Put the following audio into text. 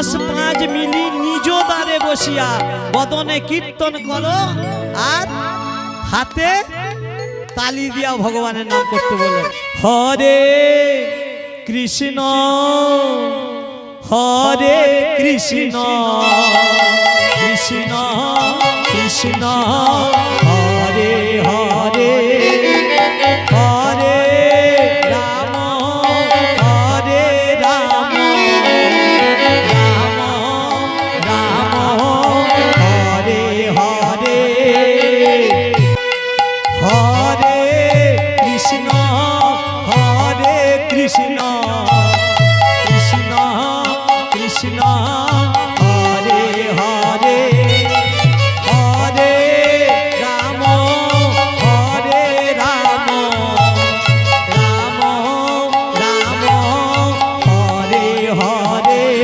5 মিলি নিজ দ্বারে বসিয়া বদনে কীর্তন করো আর হাতে তালি দিয়া ভগবানের নাম করতে বলে। হরে কৃষ্ণ হরে কৃষ্ণ কৃষ্ণ কৃষ্ণ হরে হরে হরে রাম হরে রাম রাম রাম হরে হরে হরে কৃষ্ণ কৃষ্ণ কৃষ্ণ কৃষ্ণ